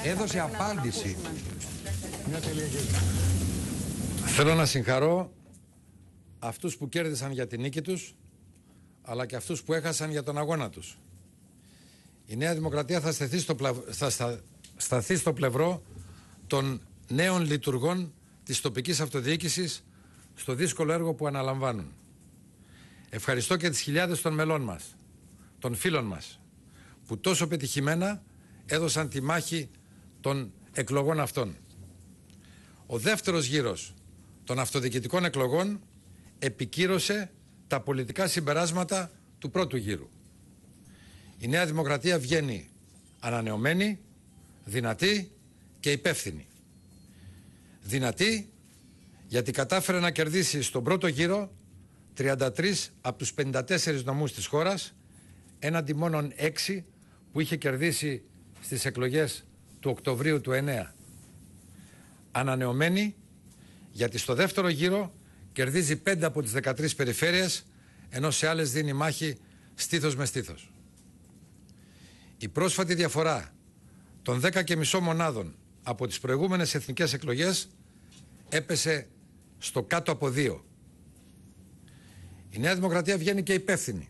Έδωσε απάντηση. Θέλω να συγχαρώ αυτούς που κέρδισαν για την νίκη τους, αλλά και αυτούς που έχασαν για τον αγώνα τους. Η Νέα Δημοκρατία θα σταθεί στο πλευρό των νέων λειτουργών της τοπικής αυτοδιοίκησης στο δύσκολο έργο που αναλαμβάνουν. Ευχαριστώ και τις χιλιάδες των μελών μας, των φίλων μας, που τόσο πετυχημένα έδωσαν τη μάχη των εκλογών αυτών. Ο δεύτερος γύρος των αυτοδιοικητικών εκλογών επικύρωσε τα πολιτικά συμπεράσματα του πρώτου γύρου. Η Νέα Δημοκρατία βγαίνει ανανεωμένη, δυνατή και υπεύθυνη. Δυνατή γιατί κατάφερε να κερδίσει στον πρώτο γύρο 33 από τους 54 νομούς της χώρας, έναντι μόνον 6 που είχε κερδίσει στις εκλογές του Οκτωβρίου του 9. Ανανεωμένη γιατί στο δεύτερο γύρο κερδίζει 5 από τις 13 περιφέρειες, ενώ σε άλλες δίνει μάχη στήθος με στήθος. Η πρόσφατη διαφορά των 10,5 μονάδων από τις προηγούμενες εθνικές εκλογές έπεσε στο κάτω από 2. Η Νέα Δημοκρατία βγαίνει και υπεύθυνη,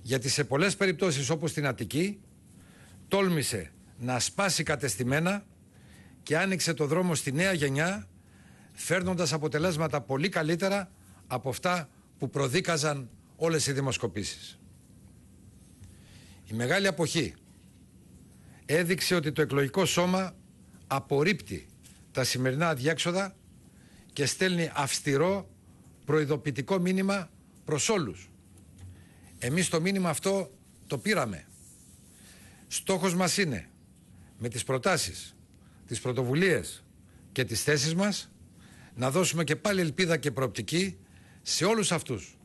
γιατί σε πολλές περιπτώσεις όπως στην Αττική τόλμησε να σπάσει κατεστημένα και άνοιξε το δρόμο στη νέα γενιά, φέρνοντας αποτελέσματα πολύ καλύτερα από αυτά που προδίκαζαν όλες οι δημοσκοπήσεις. Η μεγάλη αποχή έδειξε ότι το εκλογικό σώμα απορρίπτει τα σημερινά αδιέξοδα και στέλνει αυστηρό προειδοποιητικό μήνυμα προς όλους. Εμείς το μήνυμα αυτό το πήραμε. Στόχος μας είναι με τις προτάσεις, τις πρωτοβουλίες και τις θέσεις μας να δώσουμε και πάλι ελπίδα και προοπτική σε όλους αυτούς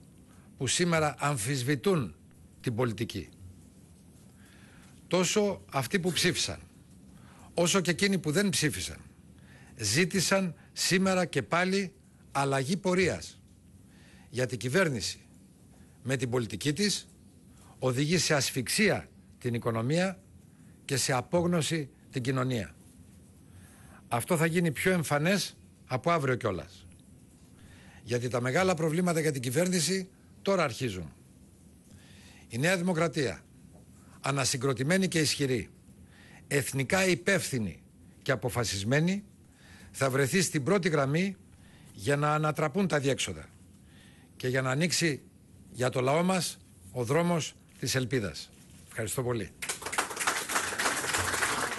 που σήμερα αμφισβητούν την πολιτική. Τόσο αυτοί που ψήφισαν, όσο και εκείνοι που δεν ψήφισαν, ζήτησαν σήμερα και πάλι αλλαγή πορείας. Γιατί η κυβέρνηση με την πολιτική της οδηγεί σε ασφυξία την οικονομία και σε απόγνωση την κοινωνία. Αυτό θα γίνει πιο εμφανές από αύριο κιόλας. Γιατί τα μεγάλα προβλήματα για την κυβέρνηση τώρα αρχίζουν. Η Νέα Δημοκρατία, ανασυγκροτημένη και ισχυρή, εθνικά υπεύθυνη και αποφασισμένη, θα βρεθεί στην πρώτη γραμμή για να ανατραπούν τα διέξοδα και για να ανοίξει για το λαό μας ο δρόμος της ελπίδας. Ευχαριστώ πολύ.